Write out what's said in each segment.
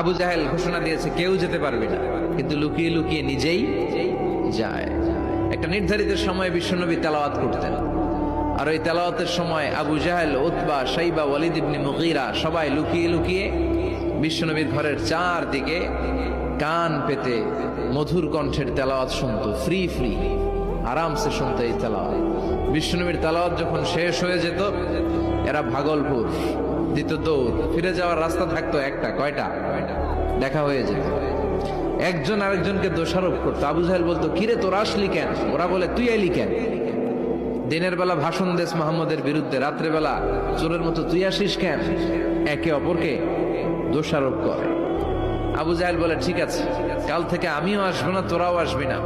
আবু জাহেল ঘোষণা দিয়েছে কেউ যেতে পারবে না, কিন্তু লুকিয়ে লুকিয়ে নিজেই যায়। একটা নির্ধারিত সময়ে বিশ্বনবী তেলাওয়াত করতেন, আর ওই তেলাওয়াতের সময় আবু জাহেল, উতবা, শাইবা, ওয়ালিদ ইবনে মুগীরা সবাই লুকিয়ে লুকিয়ে বিশ্বনবীর ঘরের চারদিকে কান পেতে মধুর কণ্ঠের তেলাওয়াত শুনতো। ফ্রি ফ্রি আরামসে শুনতো এই তেলাওয়াত। বিশ্বনবীর তেলাওয়াত যখন শেষ হয়ে যেত, এরা ভাগলপুর দিত দৌড়। ফিরে যাওয়ার রাস্তা থাকতো একটা, কয়টা দেখা হয়ে যেত। একজন আরেকজনকে দোষারোপ করতো। আবু জাহেল বলতো, কিরে তোরা আসলি কেন? ওরা বলে, তুই এলি কেন? দিনের বেলা ভাষণ দেশ মোহাম্মদের বিরুদ্ধে, রাত্রে বেলা চোরের মতো তুই আসিস কেন? একে অপরকে দোষারোপ করে। আবু জাহেল বলে, ঠিক আছে, কাল থেকে আমিও আসবো না, তোরাও আসবি না।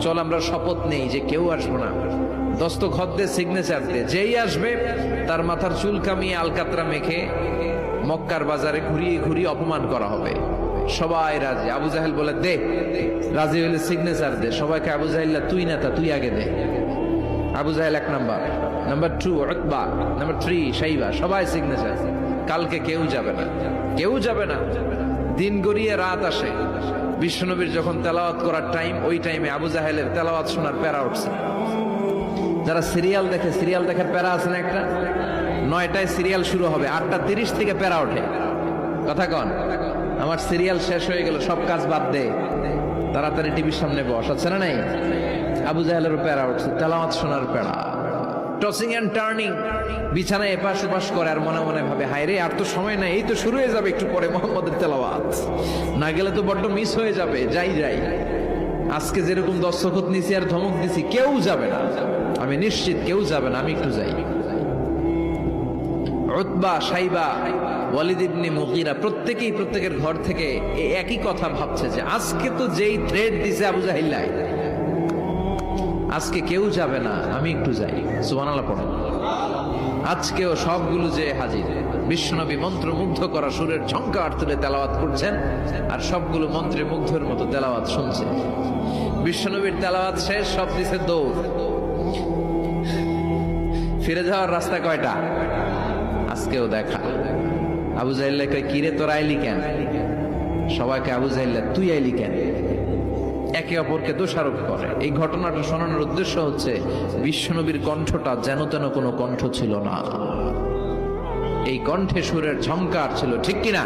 চল আমরা শপথ নেই যে কেউ আসবো না। দস্তখত দে, সিগনেচার দে, যেই আসবে তার মাথার চুল কামিয়ে আলকাতরা মেখে মক্কার বাজারে ঘুরিয়ে ঘুরিয়ে অপমান করা হবে। সবাই রাজি। আবু জাহেল বলে, দে। রাজি হইলে সিগনেচার দে। সবাইকে আবু জাহেল্লা, তুই নেতা, তুই আগে দে। আবু জাহেল 1 নাম্বার, নাম্বার 2 উতবা, নাম্বার 3 শাইবা, সবাই সিগনেচার। কালকে কেউ যাবে না, কেউ যাবে না। দিন গড়িয়ে রাত আসে। বিশ্বনবীর যখন তেলাওয়াত করার টাইম, ওই টাইমে আবু জাহেলের তেলাওয়াত শোনার প্যারা উঠছে। যারা সিরিয়াল দেখে, সিরিয়াল দেখার প্যারা আছে না একটা? 9টায় সিরিয়াল শুরু হবে, 8:30 থেকে প্যারা ওঠে। কথা কন, আমার সিরিয়াল শেষ হয়ে গেল, সব কাজ বাদ দে, তাড়াতাড়ি টিভির সামনে বস, আছে না নাই? আবু জাহেলেরও প্যারা উঠছে, তেলাওয়াত শোনার প্যারা। টসিং এন্ড টার্নিং, বিছানায় এপাশ ওপাশ করে, আর মনে মনে ভাবে, হায় রে, আর তো সময় নাই, এই তো শুরু হয়ে যাবে একটু পরে মোহাম্মদের তেলাওয়াত। না গেলে তো বড্ড মিস হয়ে যাবে। যাই যাই, আজকে যেরকম দস্তখত নিছি আর ধমক দিছি, কেউ যাবে না, আমি নিশ্চিত কেউ যাবে না, আমি একটু যাই। উতবা, শাইবা, ওয়ালিদ ইবনে মুগীরা প্রত্যেকেই প্রত্যেকের ঘর থেকে এই একই কথা ভাবছে যে আজকে তো যেই থ্রেড দিছে আবু জাহিল্লাই, আজকে কেউ যাবে না, আমি একটু যাই। সুবহানাল্লাহ পড়েন। আজকেও সবগুলো যে হাজির। বিশ্বনবী মন্ত্রমুগ্ধ করা সুরের ঝংকার তুলে তেলাওয়াত করছেন, আর সবগুলো মন্ত্রে মুগ্ধের মতো তেলাওয়াত শুনছে। বিশ্বনবীর তেলাওয়াত শেষ, সব দিছে দৌড়। ফিরে যাওয়ার রাস্তা কয়টা? আজকেও দেখা। আবু জাহেল্লা কয়, কিরে তোরা আইলি কেন? সবাইকে আবু জাহেল্লা, তুই আইলি কেন? একে অপরকে দোষারোপ করে। এই ঘটনাটা শোনানোর উদ্দেশ্য হচ্ছে, বিশ্বনবীর কণ্ঠটা যেন তেন কোনো কণ্ঠ ছিল না, এই কণ্ঠে সুরের ঝংকার ছিল, ঠিক কিনা?